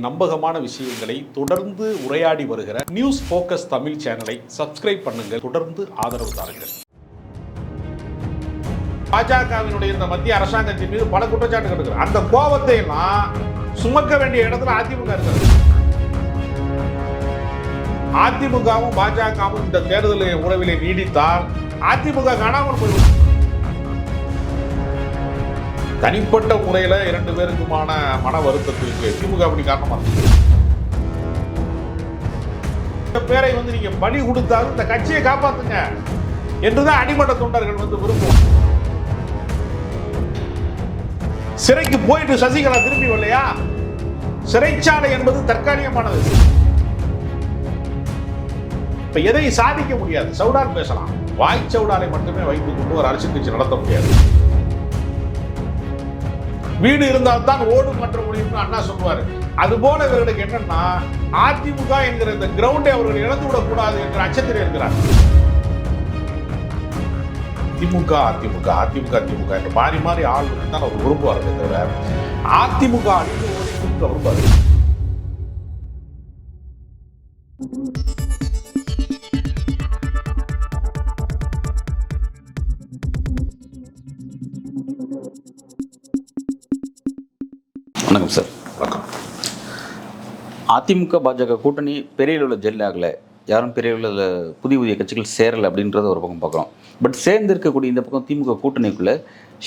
நம்பகமான விஷயங்களை தொடர்ந்து உரையாடி வருகிற நியூஸ் போக்கஸ் தமிழ் சேனலை சப்ஸ்கிரைப் பண்ணுங்க, தொடர்ந்து ஆதரவு தாருங்கள். பாஜகவினுடைய இந்த மத்திய அரசாங்கத்தின் மீது பல குற்றச்சாட்டுகள் இருக்கு. அந்த கோபத்தை எல்லாம் சுமக்க வேண்டிய இடத்துல அதிமுக இருக்கிறது. அதிமுகவும் பாஜகவும் இந்த தேர்தல் உறவிலே நீடித்தால் அதிமுக காணாமல் போய்விடும். தனிப்பட்ட முறையில் இரண்டு பேருக்குமான மன வருத்தத்திற்கு திமுக அப்படி காரணமா இருக்கு. இந்த பேரை நீங்க பலி கொடுத்தாலும் இந்த கட்சியை காப்பாத்துங்க என்றுதான் அடிமட்ட தொண்டர்கள் விரும்புவோம். சிறைக்கு போயிட்டு சசிகலா திரும்பி வரலையா? சிறைச்சாலை என்பது தற்காலிகமானது. இப்ப எதை சாதிக்க முடியாது. சவுடால் பேசலாம், வாய் சவுடாலை மட்டுமே வைத்துக் கொண்டு ஒரு அரசியல் கட்சி நடத்த முடியாது. வீடு இருந்தால் தான் ஓடு மாற்ற முடியும்னு அண்ணா சொல்லுவாரு. அது போல இவர்களுக்கு என்னன்னா, அதிமுக என்கிற இந்த கிரவுண்டை அவர்கள் இழந்துவிடக் கூடாது என்ற அச்சத்தில் இருக்கிறார். திமுக அதிமுக அதிமுக அதிமுக என்று மாறி மாறி ஆள் தான் அவர் விரும்புவார். தவிர அதிமுக அழிந்து ஓடி திமுக விரும்பாரு. வணக்கம் சார். வணக்கம். அதிமுக பாஜக கூட்டணி பெரிய அளவில் ஜெல் ஆகலை, யாரும் பெரிய அளவில் புதிய கட்சிகள் சேரலை அப்படின்றத ஒரு பக்கம் பார்க்குறோம். பட் சேர்ந்து இருக்கக்கூடிய இந்த பக்கம் திமுக கூட்டணிக்குள்ளே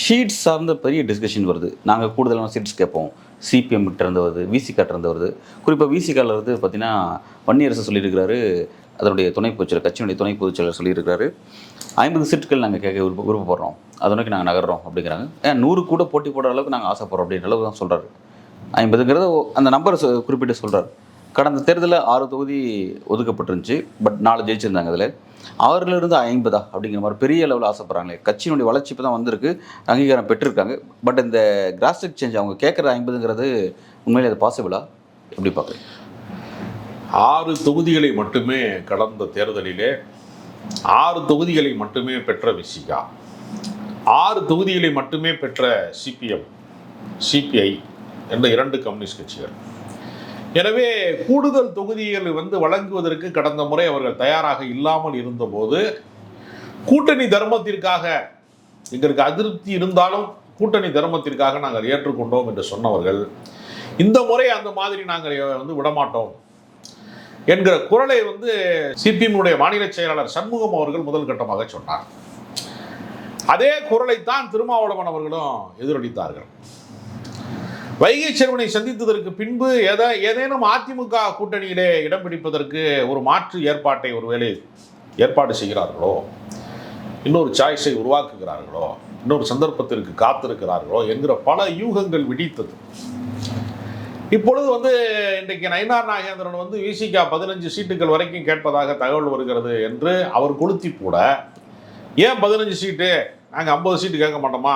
ஷீட்ஸ் சார்ந்த பெரிய டிஸ்கஷன் வருது. நாங்கள் கூடுதலான சீட்ஸ் கேட்போம். சிபிஎம் கிட்டேருந்து வருது, விசிகாட்டிருந்து வருது. குறிப்பாக விசிகாவில் பார்த்தீங்கன்னா வன்னியரசு சொல்லியிருக்கிறாரு, அதனுடைய துணை பொதுச்செயலர், கட்சியினுடைய துணை பொதுச்செயலர் சொல்லியிருக்கிறாரு, 50 சீட்டுகள் நாங்கள் கேட்க விருப்பப்படுறோம், அதை நோக்கி நாங்கள் நகர்றோம் அப்படிங்கிறாங்க. 100 கூட போட்டி போடுற அளவுக்கு நாங்கள் ஆசைப்படுறோம் அப்படின்ற அளவுக்கு தான் சொல்கிறாரு. 50ங்கிறத அந்த நம்பரை குறிப்பிட்டு சொல்கிறார். கடந்த தேர்தலில் 6 தொகுதி ஒதுக்கப்பட்டிருந்துச்சு, பட் 4 ஜெயிச்சிருந்தாங்க. அதில் 6லிருந்து 50 அப்படிங்கிற மாதிரி பெரிய லெவலில் ஆசைப்படுறாங்களே. கட்சியினுடைய வளர்ச்சி இப்போ தான் வந்திருக்கு, அங்கீகாரம் பெற்றிருக்காங்க. பட் இந்த கிராஸ்டிக் சேஞ்ச் அவங்க கேட்குற 50ங்கிறது உண்மையிலே அது பாசிபிளா? எப்படி பார்க்குறீங்க? 6 தொகுதிகளை மட்டுமே கடந்த தேர்தலிலே 6 தொகுதிகளை மட்டுமே பெற்ற விசிகா, 6 தொகுதிகளை மட்டுமே பெற்ற சிபிஎம், சிபிஐ என்ற 2 கம்யூனிஸ்ட் கட்சிகள். எனவே கூடுதல் தொகுதிகள் வழங்குவதற்கு கடந்த முறை அவர்கள் தயாராக இல்லாமல் இருந்தபோது, கூட்டணி தர்மத்திற்காக எங்களுக்கு அதிருப்தி இருந்தாலும் கூட்டணி தர்மத்திற்காக நாங்கள் ஏற்றுக்கொண்டோம் என்று சொன்னவர்கள், இந்த முறை அந்த மாதிரி நாங்கள் விடமாட்டோம் என்கிற குரலை சிபிஎம்முடைய மாநில செயலாளர் சண்முகம் அவர்கள் முதல் கட்டமாக சொன்னார். அதே குரலைத்தான் திருமாவளவன் அவர்களும் எதிரொலித்தார்கள். வைகை செல்வனை சந்தித்ததற்கு பின்பு ஏதேனும் அதிமுக கூட்டணியிலே இடம் பிடிப்பதற்கு ஒரு மாற்று ஏற்பாட்டை ஒருவேளை ஏற்பாடு செய்கிறார்களோ, இன்னொரு சாய்ஸை உருவாக்குகிறார்களோ, இன்னொரு சந்தர்ப்பத்திற்கு காத்திருக்கிறார்களோ என்கிற பல யூகங்கள் விடித்தது. இப்பொழுது இன்றைக்கு நயினார் நாகேந்திரன் விசிகா 15 சீட்டுகள் வரைக்கும் கேட்பதாக தகவல் வருகிறது என்று அவர் கொளுத்தி கூட, ஏன் 15 சீட்டு, நாங்கள் 50 சீட்டு கேட்க மாட்டோமா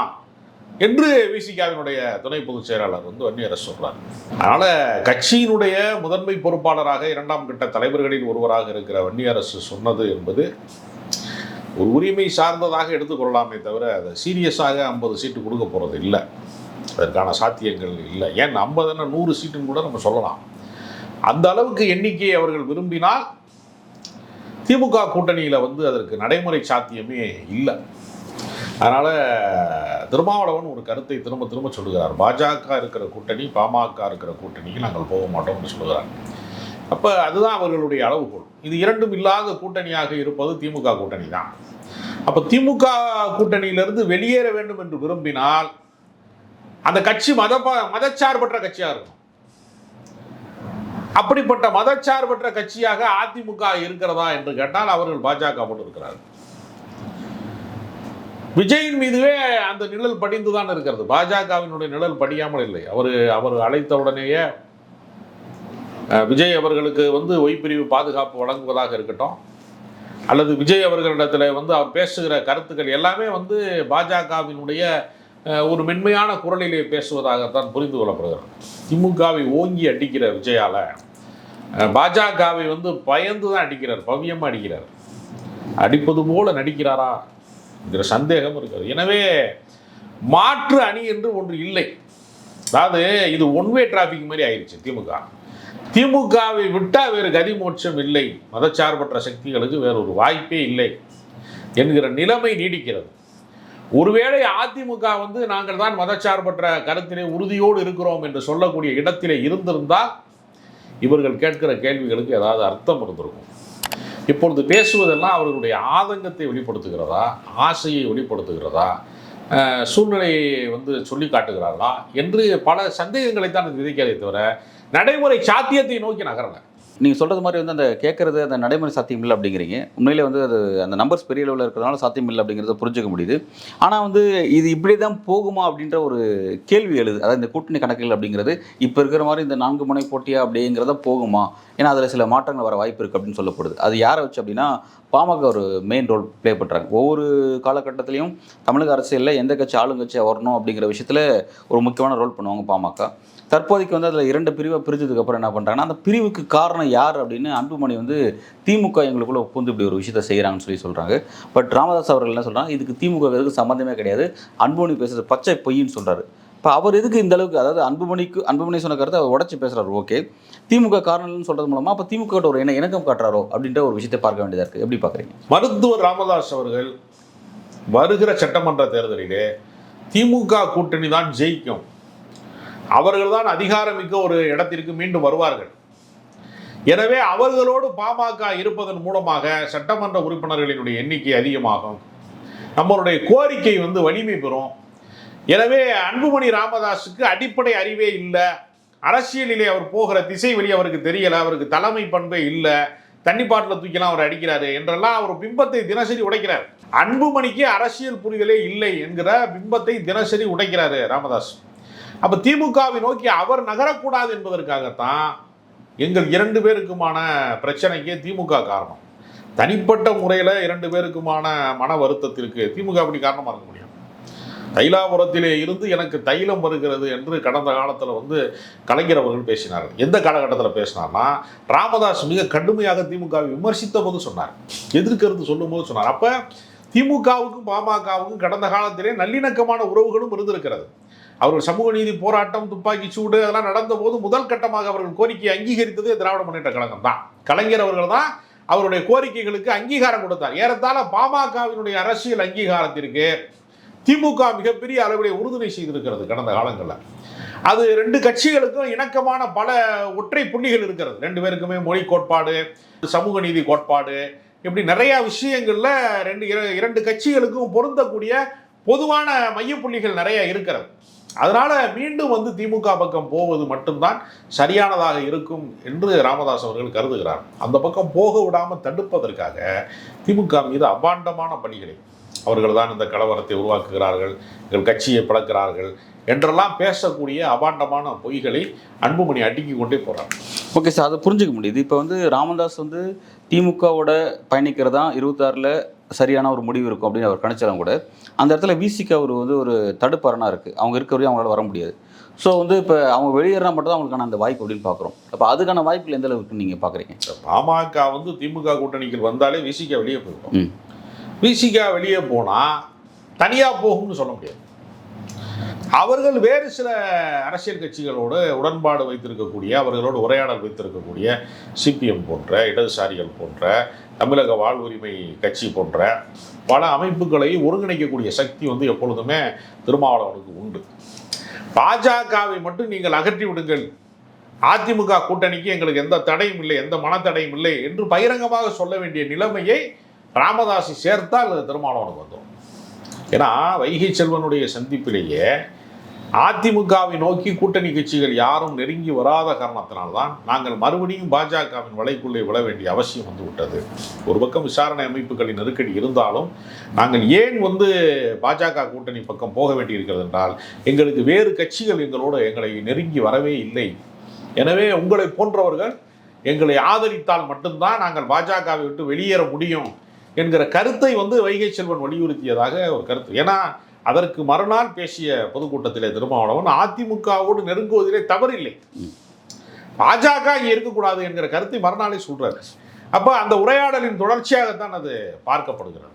என்று விசிகாவினுடைய துணை பொதுச் செயலாளர் வன்னியரசு சொல்றார். அதனால கட்சியினுடைய முதன்மை பொறுப்பாளராக 2ஆம் கட்ட தலைவர்களில் ஒருவராக இருக்கிற வன்னியரசு சொன்னது என்பது ஒரு உரிமை சார்ந்ததாக எடுத்துக்கொள்ளலாமே தவிர அதை சீரியஸாக 50 சீட்டு கொடுக்க போறது இல்லை. அதற்கான சாத்தியங்கள் இல்லை. ஏன் 50 100 சீட்டுன்னு கூட நம்ம சொல்லலாம். அந்த அளவுக்கு எண்ணிக்கையை அவர்கள் விரும்பினால் திமுக கூட்டணியில் அதற்கு நடைமுறை சாத்தியமே இல்லை. அதனால் திருமாவளவன் ஒரு கருத்தை திரும்ப திரும்ப சொல்லுகிறார். பாஜக இருக்கிற கூட்டணி, பாமக இருக்கிற கூட்டணிக்கு நாங்கள் போக மாட்டோம் என்று சொல்லுகிறார். அப்போ அதுதான் அவர்களுடைய அளவுகோல். இது இரண்டும் இல்லாத கூட்டணியாக இருப்பது திமுக கூட்டணி தான். அப்போ திமுக கூட்டணியிலிருந்து வெளியேற வேண்டும் என்று விரும்பினால் அந்த கட்சி மதச்சார்பற்ற கட்சியாக இருக்கும். அப்படிப்பட்ட மதச்சார்பற்ற கட்சியாக அதிமுக இருக்கிறதா என்று கேட்டால் அவர்கள் பாஜக மட்டும் இருக்கிறார்கள். விஜயின் மீதுவே அந்த நிழல் படிந்துதான் இருக்கிறது. பாஜகவினுடைய நிழல் படியாமல் இல்லை. அவர் அழைத்த உடனேயே விஜய் அவர்களுக்கு ஒய்பிரிவு பாதுகாப்பு வழங்குவதாக இருக்கட்டும், அல்லது விஜய் அவர்களிடத்தில் அவர் பேசுகிற கருத்துக்கள் எல்லாமே பாஜகவினுடைய ஒரு மென்மையான குரலிலே பேசுவதாகத்தான் புரிந்து கொள்ளப்படுகிறது. திமுகவை ஓங்கி அடிக்கிற விஜயால பாஜகவை பயந்து தான் அடிக்கிறார், பவ்யமாக அடிக்கிறார். அடிப்பது போல நடிக்கிறாரா என்கிற சந்தேகம் இருக்கிறது. எனவே மாற்று அணி என்று ஒன்று இல்லை. அதாவது இது ஒன் வே டிராஃபிக் மாதிரி ஆயிடுச்சு திமுக. திமுகவை விட்டால் வேறு கதி மோட்சம் இல்லை, மதச்சார்பற்ற சக்திகளுக்கு வேறு ஒரு வாய்ப்பே இல்லை என்கிற நிலைமை நீடிக்கிறது. ஒருவேளை அதிமுக வந்து நாங்கள் தான் மதச்சார்பற்ற கருத்திலே உறுதியோடு இருக்கிறோம் என்று சொல்லக்கூடிய இடத்திலே இருந்திருந்தால் இவர்கள் கேட்கிற கேள்விகளுக்கு ஏதாவது அர்த்தம் இருந்திருக்கும். இப்பொழுது பேசுவதெல்லாம் அவர்களுடைய ஆதங்கத்தை வெளிப்படுத்துகிறதா, ஆசையை வெளிப்படுத்துகிறதா, சூழ்நிலையை வந்து சொல்லி காட்டுகிறார்களா என்று பல சந்தேகங்களை தான் விதைக்கிறதே தவிர நடைமுறை சாத்தியத்தை நோக்கி நகரல. நீங்கள் சொல்கிறது மாதிரி வந்து அந்த கேட்குறது அந்த நடைமுறை சாத்தியம் இல்லை அப்படிங்கிறீங்க. உண்மையிலே வந்து அது அந்த நம்பர்ஸ் பெரிய அளவில் இருக்கிறதுனால சாத்தியம் இல்லை அப்படிங்கிறத புரிஞ்சுக்க முடியுது. ஆனால் வந்து இது இப்படி தான் போகுமா அப்படின்ற ஒரு கேள்வி எழுது. அதாவது இந்த கூட்டணி கணக்குகள் அப்படிங்கிறது இப்போ இருக்கிற மாதிரி இந்த 4 முனை போட்டியா அப்படிங்கிறத போகுமா? ஏன்னா அதில் சில மாற்றங்கள் வர வாய்ப்பு இருக்குது அப்படின்னு சொல்லப்படுது. அது யாரை வச்சு அப்படின்னா பாமக ஒரு மெயின் ரோல் ப்ளே பண்ணுறாங்க. ஒவ்வொரு காலகட்டத்திலையும் தமிழக அரசியலில் எந்த கட்சி ஆளுங்கட்சியாக வரணும் அப்படிங்கிற விஷயத்தில் ஒரு முக்கியமான ரோல் பண்ணுவாங்க பாமக. தற்போதைக்கு வந்து அதில் 2 பிரிவாக பிரிஞ்சதுக்கப்புறம் என்ன பண்ணுறாங்கன்னா அந்த பிரிவுக்கு காரணம் யார் அப்படின்னு அன்புமணி வந்து திமுக எங்களுக்குள்ளே ஒப்புந்து இப்படி ஒரு விஷயத்தை செய்கிறாங்கன்னு சொல்கிறாங்க. பட் ராமதாஸ் அவர்கள் என்ன சொல்கிறாங்க, இதுக்கு திமுக எதுக்கு சம்மந்தமே கிடையாது, அன்புமணி பேசுகிறது பச்சை பொய்ன்னு சொல்கிறாரு. இப்போ அவர் எதுக்கு இந்த அளவுக்கு, அதாவது அன்புமணி சொன்ன கருத்தை அவர் உடச்சி பேசுகிறாரு. ஓகே, திமுக காரணம்னு சொல்கிறது மூலமாக அப்போ திமுக ஒரு இணக்கம் காட்டுறாரோ அப்படின்ற ஒரு விஷயத்தை பார்க்க வேண்டியதாக இருக்குது. எப்படி பார்க்குறீங்க? மருத்துவர் ராமதாஸ் அவர்கள் வருகிற சட்டமன்ற தேர்தலிலே திமுக கூட்டணி தான் ஜெயிக்கும், அவர்கள் தான் அதிகாரமிக்க ஒரு இடத்திற்கு மீண்டும் வருவார்கள், எனவே அவர்களோடு பாமக இருப்பதன் மூலமாக சட்டமன்ற உறுப்பினர்களினுடைய எண்ணிக்கை அதிகமாகும், நம்மளுடைய கோரிக்கை வந்து வலிமை பெறும். எனவே அன்புமணி ராமதாஸுக்கு அடிப்படை அறிவே இல்லை, அரசியலிலே அவர் போகிற திசை வழி அவருக்கு தெரியலை, அவருக்கு தலைமை பண்பே இல்லை, தண்ணிப்பாட்டில் தூக்கிலாம் அவர் அடிக்கிறாரு என்றெல்லாம் அவர் பிம்பத்தை தினசரி உடைக்கிறார். அன்புமணிக்கு அரசியல் புரிதலே இல்லை என்கிற பிம்பத்தை தினசரி உடைக்கிறாரு ராமதாஸ். அப்போ திமுகவை நோக்கி அவர் நகரக்கூடாது என்பதற்காகத்தான் எங்கள் 2 பேருக்குமான பிரச்சனைக்கு திமுக காரணம். தனிப்பட்ட முறையில் 2 பேருக்குமான மன வருத்தத்திற்கு திமுக அப்படி காரணமாக இருக்க முடியும். தைலாபுரத்திலே இருந்து எனக்கு தைலம் வருகிறது என்று கடந்த காலத்தில் வந்து கலைஞர் அவர்கள் பேசினார்கள். எந்த காலகட்டத்தில் பேசினார்னா ராமதாஸ் மிக கடுமையாக திமுகவை விமர்சித்த போது சொன்னார், எதிர்க்கிறது சொல்லும் போது சொன்னார். அப்போ திமுகவுக்கும் பாமகவுக்கும் கடந்த காலத்திலே நல்லிணக்கமான உறவுகளும் இருந்திருக்கிறது. அவர்கள் சமூக நீதி போராட்டம், துப்பாக்கி சூடு அதெல்லாம் நடந்த போது முதல் கட்டமாக அவர்கள் கோரிக்கையை அங்கீகரித்தது திராவிட முன்னேற்ற கழகம் தான். கலைஞர் அவர்கள் தான் அவருடைய கோரிக்கைகளுக்கு அங்கீகாரம் கொடுத்தார். ஏறத்தாழ பாமகவினுடைய அரசியல் அங்கீகாரத்திற்கு திமுக மிகப்பெரிய அளவில் உறுதுணை செய்திருக்கிறது கடந்த காலங்களில். அது 2 கட்சிகளுக்கும் இணக்கமான பல ஒற்றை புள்ளிகள் இருக்கிறது. 2 பேருக்குமே மொழி கோட்பாடு, சமூக நீதி கோட்பாடு, இப்படி நிறையா விஷயங்களில் 2 கட்சிகளுக்கும் பொருந்தக்கூடிய பொதுவான மையப்புள்ளிகள் நிறைய இருக்கிறது. அதனால மீண்டும் வந்து திமுக பக்கம் போவது மட்டும்தான் சரியானதாக இருக்கும் என்று ராமதாஸ் அவர்கள் கருதுகிறார். அந்த பக்கம் போக விடாமல் தடுப்பதற்காக திமுக மீது அபாண்டமான பணிகளை, அவர்கள் தான் இந்த கலவரத்தை உருவாக்குகிறார்கள், எங்கள் கட்சியை பழக்கிறார்கள் என்றெல்லாம் பேசக்கூடிய அபாண்டமான பொய்களை அன்புமணி அடுக்கி கொண்டே போகிறார். ஓகே சார், அதை புரிஞ்சுக்க முடியுது. இப்போ வந்து ராமதாஸ் வந்து திமுகவோட பயணிக்கிறதா 26ல் சரியான ஒரு முடிவு இருக்கும் அப்படின்னு அவர் கணிச்சாலும் கூட அந்த இடத்துல விசிக்கு அவர் வந்து ஒரு தடுப்பரணாக இருக்குது. அவங்க இருக்க வரையும் அவங்களால வர முடியாது. ஸோ வந்து இப்போ அவங்க வெளியேறினா மட்டும் தான் அவங்களுக்கான அந்த வாய்ப்பு அப்படின்னு பார்க்குறோம். அப்போ அதுக்கான வாய்ப்புகள் எந்த அளவுக்கு நீங்கள் பார்க்குறீங்க? பாமக வந்து திமுக கூட்டணிக்கு வந்தாலே விசிக வெளியே போயிடும். விசிக வெளியே போனால் தனியாக போகும்னு சொல்ல முடியாது. அவர்கள் வேறு சில அரசியல் கட்சிகளோடு உடன்பாடு வைத்திருக்கக்கூடிய, அவர்களோடு உரையாடல் வைத்திருக்கக்கூடிய சிபிஎம் போன்ற, இடதுசாரிகள் போன்ற, தமிழக வாழ்வுரிமை கட்சி போன்ற பல அமைப்புகளை ஒருங்கிணைக்கக்கூடிய சக்தி வந்து எப்பொழுதுமே திருமாவளவனுக்கு உண்டு. பாஜகவை மட்டும் நீங்கள் அகற்றி விடுங்கள், அதிமுக கூட்டணிக்கு எங்களுக்கு எந்த தடையும் இல்லை, எந்த மனத்தடையும் இல்லை என்று பகிரங்கமாக சொல்ல வேண்டிய நிலைமையை ராமதாஸை சேர்த்தால் திருமாவளவனுக்கு வந்துடும். ஏன்னா வைகை செல்வனுடைய சந்திப்பிலேயே அதிமுகவை நோக்கி கூட்டணி கட்சிகள் யாரும் நெருங்கி வராத காரணத்தினால்தான் நாங்கள் மறுபடியும் பாஜகவின் வலைக்குள்ளே விழ வேண்டிய அவசியம் வந்து விட்டது. ஒரு பக்கம் விசாரணை அமைப்புகளின் நெருக்கடி இருந்தாலும் நாங்கள் ஏன் வந்து பாஜக கூட்டணி பக்கம் போக வேண்டியிருக்கிறது என்றால் எங்களுக்கு வேறு கட்சிகள் எங்களை நெருங்கி வரவே இல்லை. எனவே உங்களை போன்றவர்கள் எங்களை ஆதரித்தால் மட்டும்தான் நாங்கள் பாஜகவை விட்டு வெளியேற முடியும் என்கிற கருத்தை வந்து வைகை செல்வன் வலியுறுத்தியதாக ஒரு கருத்து. ஏன்னா அதற்கு மறுநாள் பேசிய பொதுக்கூட்டத்திலே திருமாவளவன் அதிமுகவோடு நெருங்குவதிலே தவறில்லை, பாஜக இங்கே இருக்கக்கூடாது என்கிற கருத்தை மறுநாளே சொல்றாரு. அப்போ அந்த உரையாடலின் தொடர்ச்சியாகத்தான் அது பார்க்கப்படுகிறது.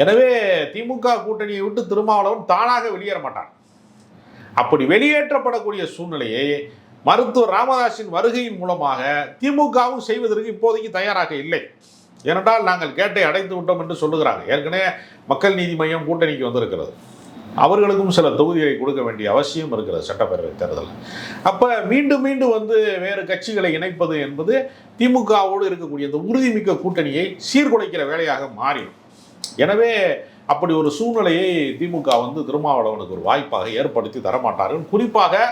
எனவே திமுக கூட்டணியை விட்டு திருமாவளவன் தானாக வெளியேற மாட்டார். அப்படி வெளியேற்றப்படக்கூடிய சூழ்நிலையை மருத்துவர் ராமதாஸின் வருகையின் மூலமாக திமுகவும் செய்வதற்கு இப்போதைக்கு தயாராக இல்லை. ஏனென்றால் நாங்கள் கேட்டை அடைத்து விட்டோம் என்று சொல்லுகிறாங்க. ஏற்கனவே மக்கள் நீதி மையம் கூட்டணிக்கு வந்திருக்கிறது. அவர்களுக்கும் சில தொகுதிகளை கொடுக்க வேண்டிய அவசியம் இருக்கிறது சட்டப்பேரவை தேர்தலில். அப்போ மீண்டும் மீண்டும் வந்து வேறு கட்சிகளை இணைப்பது என்பது திமுகவோடு இருக்கக்கூடிய இந்த உறுதிமிக்க கூட்டணியை சீர்குலைக்கிற வேலையாக மாறிடும். எனவே அப்படி ஒரு சூழ்நிலையை திமுக வந்து திருமாவளவனுக்கு ஒரு வாய்ப்பாக ஏற்படுத்தி தரமாட்டார்கள். குறிப்பாக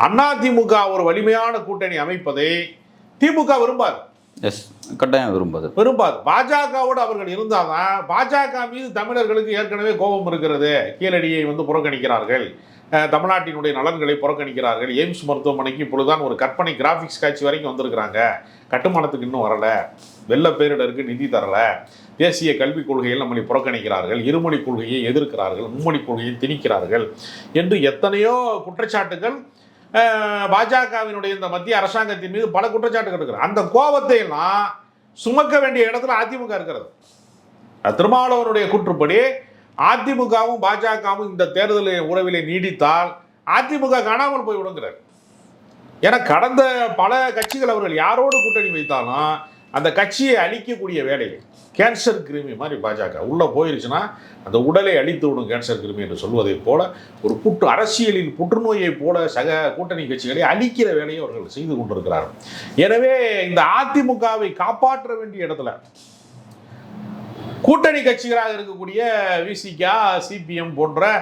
அதிமுக ஒரு வலிமையான கூட்டணி அமைப்பதை திமுக விரும்பாது. கட்டாயம் விரும்பாது. பாஜகவோடு அவர்கள் இருந்தால்தான், பாஜக மீது தமிழர்களுக்கு ஏற்கனவே கோபம் இருக்கிறது. கீழடியை வந்து புறக்கணிக்கிறார்கள், தமிழ்நாட்டினுடைய நலன்களை புறக்கணிக்கிறார்கள். எய்ம்ஸ் மருத்துவமனைக்கு இப்பொழுதுதான் ஒரு கற்பனை கிராஃபிக்ஸ் காட்சி வரைக்கும் வந்திருக்கிறாங்க. கட்டுமானத்துக்கு இன்னும் வரலை, வெள்ள பேரிடருக்கு நிதி தரலை, தேசிய கல்விக் கொள்கையில் நம்மளை புறக்கணிக்கிறார்கள், இருமொழி கொள்கையை எதிர்க்கிறார்கள், மும்மொழி கொள்கையை திணிக்கிறார்கள் என்று எத்தனையோ குற்றச்சாட்டுகள் பாஜகவினுடைய இந்த மத்திய அரசாங்கத்தின் மீது பல குற்றச்சாட்டுகள் இருக்கிறது. அந்த கோபத்தை எல்லாம் சுமக்க வேண்டிய இடத்துல அதிமுக இருக்கிறது. திருமாவளவனுடைய கூற்றுப்படி அதிமுகவும் பாஜகவும் இந்த தேர்தல் உறவிலே நீடித்தால் அதிமுக காணாமல் போய் விடுங்கிறார். ஏன்னா கடந்த பல கட்சிகள் அவர்கள் யாரோடு கூட்டணி வைத்தாலும் அந்த கட்சியை அழிக்கக்கூடிய வேலை, கேன்சர் கிருமி மாதிரி பாஜக உள்ளே போயிருச்சுன்னா அந்த உடலை அழித்து விடும் கேன்சர் கிருமி என்று சொல்வதை போல ஒரு அரசியலில் புற்றுநோயை போல சக கூட்டணி கட்சிகளை அழிக்கிற வேலையை அவர்கள் செய்து கொண்டிருக்கிறார்கள். எனவே இந்த அதிமுகவை காப்பாற்ற வேண்டிய இடத்துல கூட்டணி கட்சிகளாக இருக்கக்கூடிய விசிகா, சிபிஎம் போன்ற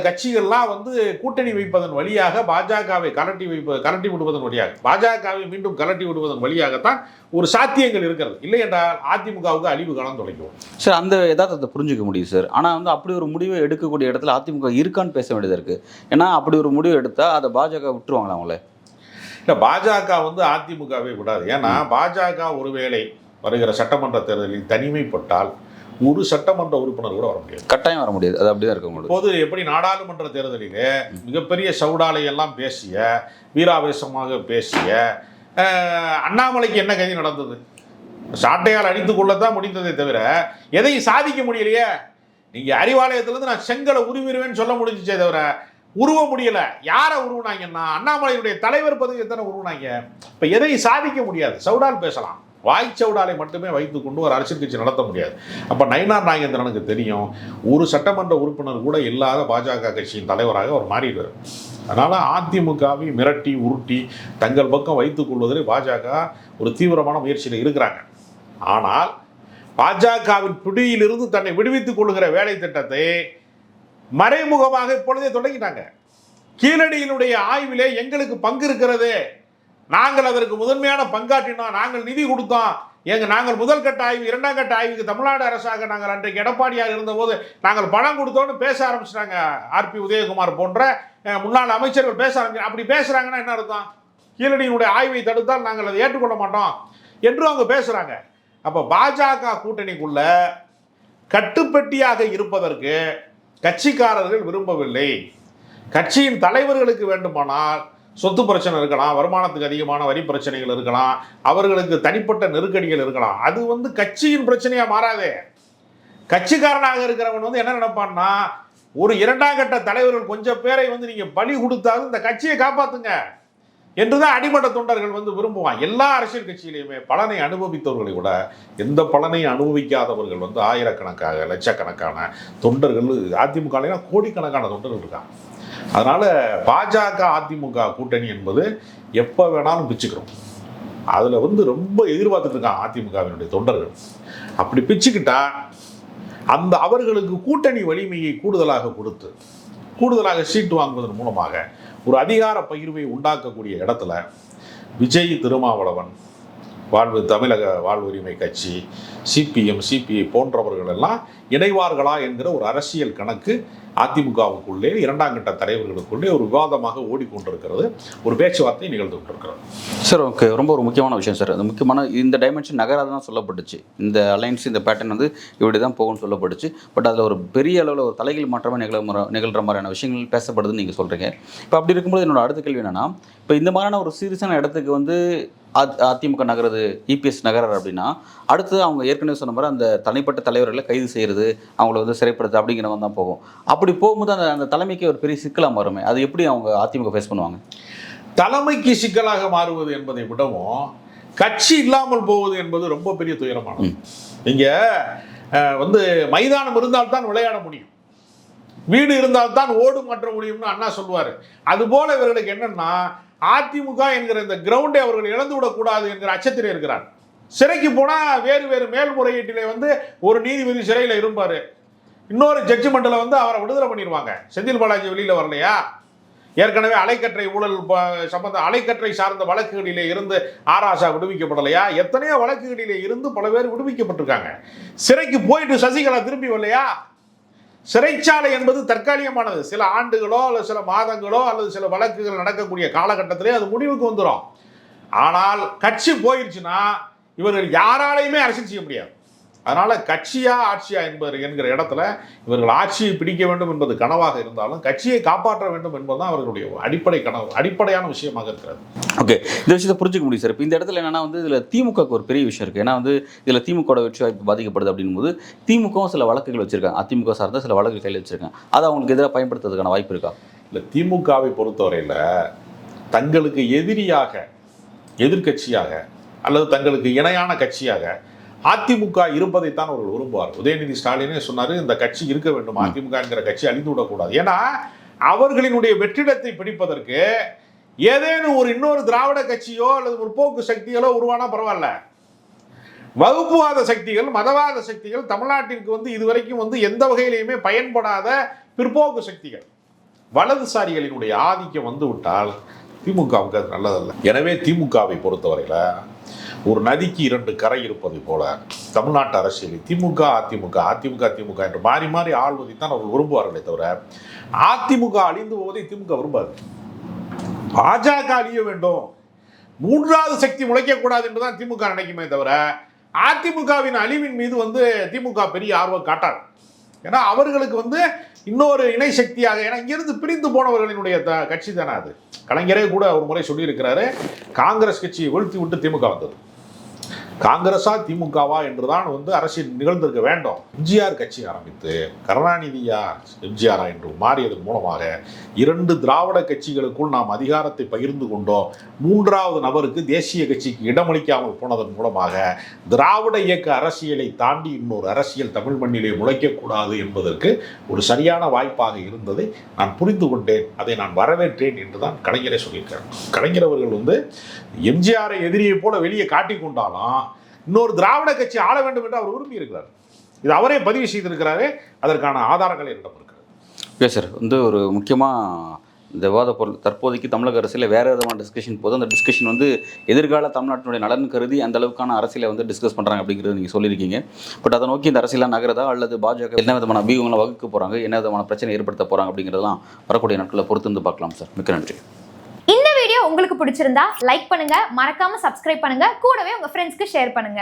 கட்சிகள்லாம் வந்து கூட்டணி வைப்பதன் வழியாக பாஜகவை கலட்டி விடுவதன் வழியாக, பாஜகவை மீண்டும் கலட்டி விடுவதன் வழியாகத்தான் ஒரு சாத்தியங்கள் இருக்கிறது. இல்லை என்றால் அதிமுகவுக்கு அழிவு காலம் தொலைக்கும். சார் அந்த யதார்த்தத்தை புரிஞ்சுக்க முடியும் சார். ஆனால் வந்து அப்படி ஒரு முடிவை எடுக்கக்கூடிய இடத்துல அதிமுக இருக்கான்னு பேச வேண்டியதாக இருக்குது. ஏன்னா அப்படி ஒரு முடிவு எடுத்தால் அதை பாஜக விட்டுருவாங்களா அவங்கள? இல்லை, பாஜக வந்து அதிமுகவை விடாது. ஏன்னா பாஜக ஒருவேளை வருகிற சட்டமன்ற தேர்தலில் தனிமைப்பட்டால் ஒரு சட்டமன்ற உறுப்பினர் கூட வர முடியாது, கட்டாயம் வர முடியாது. அது அப்படிதான் இருக்க முடியும். இப்போது எப்படி நாடாளுமன்ற தேர்தலிலே மிகப்பெரிய சவுடாலை எல்லாம் பேசிய, வீராவேசமாக பேசிய அண்ணாமலைக்கு என்ன கதி நடந்தது? சாட்டையால் அடித்துக் கொள்ளத்தான் முடிந்ததை தவிர எதையும் சாதிக்க முடியலையே. நீங்க அறிவாலயத்திலிருந்து நான் செங்கலை உருவிடுவேன்னு சொல்ல முடிஞ்சிச்சே தவிர உருவ முடியல. யாரை உருவினாங்கன்னா அண்ணாமலையுடைய தலைவர் பதவி எத்தனை உருவினாங்க. இப்ப எதையும் சாதிக்க முடியாது. சவுடால் பேசலாம், வாய்ச்சவுடாலை மட்டுமே வைத்துக் கொண்டு ஒரு அரசியல் கட்சி நடத்த முடியாது. அப்போ நயினார் நாகேந்திரனுக்கு தெரியும், ஒரு சட்டமன்ற உறுப்பினர் கூட இல்லாத பாஜக கட்சியின் தலைவராக அவர் மாறிடுவார். அதனால் அதிமுகவை மிரட்டி உருட்டி தங்கள் பக்கம் வைத்துக் கொள்வதில் பாஜக ஒரு தீவிரமான முயற்சியில் இருக்கிறாங்க. ஆனால் பாஜகவின் பிடியிலிருந்து தன்னை விடுவித்துக் கொள்கிற வேலை திட்டத்தை மறைமுகமாக இப்பொழுதே தொடங்கிட்டாங்க. கீழடியினுடைய ஆய்விலே எங்களுக்கு பங்கு இருக்கிறது, நாங்கள் அதற்கு முதன்மையான பங்காற்றினோம், நாங்கள் நிதி கொடுத்தோம், நாங்கள் முதல் கட்ட ஆய்வு, இரண்டாம் கட்ட ஆய்வுக்கு தமிழ்நாடு அரசாக நாங்கள் அன்றைக்கு எடப்பாடியார் இருந்தபோது நாங்கள் பணம் கொடுத்தோன்னு பேச ஆரம்பிச்சிட்டாங்க. ஆர்பி உதயகுமார் போன்ற முன்னாள் அமைச்சர்கள் பேச ஆரம்பிச்சு. அப்படி பேசுறாங்கன்னா என்ன அர்த்தம்? கீழடியினுடைய ஆய்வை தடுத்தால் நாங்கள் அதை ஏற்றுக்கொள்ள மாட்டோம் என்று அவங்க பேசுறாங்க. அப்போ பாஜக கூட்டணிக்குள்ள கட்டுப்பட்டியாக இருப்பதற்கு கட்சிக்காரர்கள் விரும்பவில்லை. கட்சியின் தலைவர்களுக்கு வேண்டுமானால் சொத்து பிரச்சனை இருக்கலாம், வருமானத்துக்கு அதிகமான வரி பிரச்சனைகள் இருக்கலாம், அவர்களுக்கு தனிப்பட்ட நெருக்கடிகள் இருக்கலாம். அது வந்து கட்சியின் பிரச்சனையா மாறாதே. கட்சிக்காரனாக இருக்கிறவன் வந்து என்ன நினைப்பான்னா, ஒரு இரண்டாம் கட்ட தலைவர்கள் கொஞ்சம் பேரை வந்து நீங்க பலி கொடுத்தாலும் இந்த கட்சியை காப்பாத்துங்க என்றுதான் அடிமட்ட தொண்டர்கள் வந்து விரும்புவான். எல்லா அரசியல் கட்சியிலையுமே பலனை அனுபவித்தவர்களை விட எந்த பலனையும் அனுபவிக்காதவர்கள் வந்து ஆயிரக்கணக்காக லட்சக்கணக்கான தொண்டர்கள் அதிமுக கோடிக்கணக்கான தொண்டர்கள் இருக்காங்க. அதனால பாஜக அதிமுக கூட்டணி என்பது எப்போ வேணாலும் பிச்சுக்கிறோம். அதில் வந்து ரொம்ப எதிர்பார்த்துட்டு இருக்காங்க அதிமுகவினுடைய தொண்டர்கள். அப்படி பிச்சுக்கிட்டா அந்த அவர்களுக்கு கூட்டணி வலிமையை கூடுதலாக கொடுத்து கூடுதலாக சீட்டு வாங்குவதன் மூலமாக ஒரு அதிகார பகிர்வை உண்டாக்கக்கூடிய இடத்துல விஜய், திருமாவளவன், தமிழக வாழ்வுரிமை கட்சி, சிபிஎம், சிபிஐ போன்றவர்கள் எல்லாம் இணைவார்களா என்கிற ஒரு அரசியல் கணக்கு அதிமுகவுக்குள்ளே இரண்டாம் கட்ட தலைவர்களுக்குள்ளே ஒரு விவாதமாக ஓடிக்கொண்டிருக்கிறது, ஒரு பேச்சுவார்த்தை நிகழ்ந்து கொண்டிருக்கிறது. சார் ஓகே, ரொம்ப ஒரு முக்கியமான விஷயம் சார். அந்த முக்கியமான இந்த டைமென்ஷன் நகராக தான் சொல்லப்பட்டுச்சு. இந்த அலைன்ஸ், இந்த பேட்டர்ன் வந்து இப்படி தான் போகும்னு சொல்லப்பட்டுச்சு. பட் அதில் ஒரு பெரிய அளவில் ஒரு தலைகீழ் மாற்றமாக நிகழ்கிற மாதிரியான விஷயங்கள் பேசப்படுதுன்னு நீங்கள் சொல்கிறீங்க. இப்போ அப்படி இருக்கும்போது என்னோட அடுத்த கேள்வி என்னென்னா, இப்போ இந்த மாதிரியான ஒரு சீரியஸான இடத்துக்கு வந்து அதிமுக நகரது, இபிஎஸ் நகரார் அப்படின்னா அடுத்து அவங்க ஏற்கனவே சொன்ன மாதிரி அந்த தனிப்பட்ட தலைவர்களை கைது செய்கிறது, அவங்கள வந்து சிறைப்படுத்து அப்படிங்கிற மாதிரி தான் போகும். அப்படி போகும்போது அந்த தலைமைக்கு ஒரு பெரிய சிக்கலாக மாறுமே. அது எப்படி அவங்க அதிமுக ஃபேஸ் பண்ணுவாங்க? தலைமைக்கு சிக்கலாக மாறுவது என்பதை விடவும் கட்சி இல்லாமல் போவது என்பது ரொம்ப பெரிய துயரமானது. நீங்க வந்து மைதானம் இருந்தால்தான் விளையாட முடியும், வீடு இருந்தால்தான் ஓடு மாற்ற முடியும்னு அண்ணா சொல்லுவார். அதுபோல இவர்களுக்கு என்னன்னா அதிமுக என்கிற இந்த கிரவுண்டை அவர்கள் இழந்து விடக்கூடாது என்கிற அச்சத்தில் இருக்கிறார். சிறைக்கு போனால் வேறு வேறு மேல்முறையீட்டிலே வந்து ஒரு நீதிபதி சிறையில் இருப்பார், இன்னொரு ஜட்ஜ்மெண்ட்டில் வந்து அவரை விடுதலை பண்ணிடுவாங்க. செந்தில் பாலாஜி வெளியில் வரலையா? ஏற்கனவே அலைக்கற்றை ஊழல் அலைக்கற்றை சார்ந்த வழக்குகளிலே இருந்து ஆராசா விடுவிக்கப்படலையா? எத்தனையோ வழக்குகளிலே இருந்து பல பேர் விடுவிக்கப்பட்டிருக்காங்க. சிறைக்கு போயிட்டு சசிகலா திரும்பி வரலையா? சிறைச்சாலை என்பது தற்காலிகமானது, சில ஆண்டுகளோ அல்லது சில மாதங்களோ அல்லது சில வழக்குகள் நடக்கக்கூடிய காலகட்டத்திலே அது முடிவுக்கு வந்துடும். ஆனால் கட்சி போயிடுச்சுன்னா இவர்கள் யாராலையுமே அரசியல் செய்ய முடியாது. அதனால கட்சியா ஆட்சியா என்கிற இடத்துல இவர்கள் ஆட்சியை பிடிக்க வேண்டும் என்பது கனவாக இருந்தாலும் கட்சியை காப்பாற்ற வேண்டும் என்பதுதான் அவர்களுடைய அடிப்படை கனவு, அடிப்படையான விஷயமாக இருக்கிறது. ஓகே, இந்த விஷயத்தை புரிஞ்சுக்க முடியும் சார். இப்போ இந்த இடத்துல என்னன்னா வந்து இதில் திமுகவுக்கு ஒரு பெரிய விஷயம் இருக்குது. ஏன்னா வந்து இதில் திமுக வெற்றி வாய்ப்பு பாதிக்கப்படுது அப்படிங்கும்போது திமுகவும் சில வழக்குகள் வச்சிருக்காங்க, அதிமுக சார்ந்த சில வழக்குகள் கையில் வச்சிருக்காங்க. அதை அவங்களுக்கு எதிராக பயன்படுத்துறதுக்கான வாய்ப்பு இருக்கா? இல்லை, திமுகவை பொறுத்தவரையில் தங்களுக்கு எதிரியாக, எதிர்கட்சியாக அல்லது தங்களுக்கு இணையான கட்சியாக அதிமுக இருப்பதைத்தான் அவர்கள் விரும்புவார். உதயநிதி ஸ்டாலினே சொன்னார், இந்த கட்சி இருக்க வேண்டும், அதிமுக என்கிற கட்சி அழிந்து விடக்கூடாது. ஏன்னா அவர்களினுடைய வெற்றிடத்தை பிடிப்பதற்கு ஏதேனும் ஒரு இன்னொரு திராவிட கட்சியோ அல்லது முற்போக்கு சக்திகளோ உருவானா பரவாயில்ல, வகுப்புவாத சக்திகள், மதவாத சக்திகள், தமிழ்நாட்டிற்கு வந்து இதுவரைக்கும் வந்து எந்த வகையிலையுமே பயன்படாத பிற்போக்கு சக்திகள், வலதுசாரிகளினுடைய ஆதிக்கம் வந்து விட்டால் திமுகவுக்கு அது நல்லதல்ல. எனவே திமுகவை பொறுத்தவரையில் ஒரு நதிக்கு இரண்டு கரை இருப்பதை போல தமிழ்நாட்டு அரசியலில் திமுக அதிமுக அதிமுக திமுக என்று மாறி மாறி ஆள்வதைத்தான் அவர்கள் விரும்புவார்களே தவிர அதிமுக அழிந்து போவதை திமுக விரும்பாது. பாஜக அழிய வேண்டும், மூன்றாவது சக்தி முளைக்கக்கூடாது என்றுதான் திமுக நினைக்குமே தவிர அதிமுகவின் அழிவின் மீது வந்து திமுக பெரிய ஆர்வம் காட்டாது. ஏன்னா அவர்களுக்கு வந்து இன்னொரு இணை சக்தியாக, ஏன்னா இங்கிருந்து பிரிந்து போனவர்களினுடைய கட்சி தானே அது. கலைஞரே கூட ஒரு முறை சொல்லியிருக்கிறாரு, காங்கிரஸ் கட்சியை வீழ்த்தி விட்டு திமுக வந்தது. காங்கிரஸா திமுகவா என்றுதான் வந்து அரசியல் நிகழ்ந்திருக்க வேண்டும். எம்ஜிஆர் கட்சி ஆரம்பித்து கருணாநிதியா எம்ஜிஆரா என்று மாறியதன் மூலமாக இரண்டு திராவிட கட்சிகளுக்குள் நாம் அதிகாரத்தை பகிர்ந்து கொண்டோம். மூன்றாவது நபருக்கு தேசிய கட்சிக்கு இடமளிக்காமல் போனதன் மூலமாக திராவிட இயக்க அரசியலை தாண்டி இன்னொரு அரசியல் தமிழ் மண்ணிலே முளைக்கக்கூடாது என்பதற்கு ஒரு சரியான வாய்ப்பாக இருந்ததை நான் புரிந்து கொண்டேன், அதை நான் வரவேற்றேன் என்றுதான் கலைஞரே சொல்லியிருக்கார். கலைஞர் அவர்கள் வந்து எம்ஜிஆரை எதிரியை போல வெளியே காட்டிக் கொண்டாலும் இன்னொரு திராவிட கட்சி ஆள வேண்டும் என்று அவர் விரும்பி இருக்கிறார். இது அவரே பதிவு செய்திருக்கிறாரு, அதற்கான ஆதாரங்கள் என்னிடம் இருக்கிறது. ஓகே சார், வந்து ஒரு முக்கியமாக இந்த விவாத பொருள் தற்போதைக்கு தமிழக அரசியல் வேறு விதமான டிஸ்கஷன் போதும். அந்த டிஸ்கஷன் வந்து எதிர்கால தமிழ்நாட்டினுடைய நலன் கருதி அந்த அளவுக்கான அரசியலை வந்து டிஸ்கஸ் பண்ணுறாங்க அப்படிங்கிறது நீங்கள் சொல்லியிருக்கீங்க. பட் அதை நோக்கி இந்த அரசியலாக நகரதா அல்லது பாஜக என்ன விதமான அபியூகங்களை வகுக்க போகிறாங்க, என்ன விதமான பிரச்சனை ஏற்படுத்த போகிறாங்க அப்படிங்கிறதெல்லாம் வரக்கூடிய நாட்களில் பொறுத்து வந்து பார்க்கலாம் சார். மிக்க நன்றி. இந்த வீடியோ உங்களுக்கு பிடிச்சிருந்தா லைக் பண்ணுங்க, மறக்காம சப்ஸ்கிரைப் பண்ணுங்க, கூடவே உங்க ஃப்ரெண்ட்ஸ்க்கு ஷேர் பண்ணுங்க.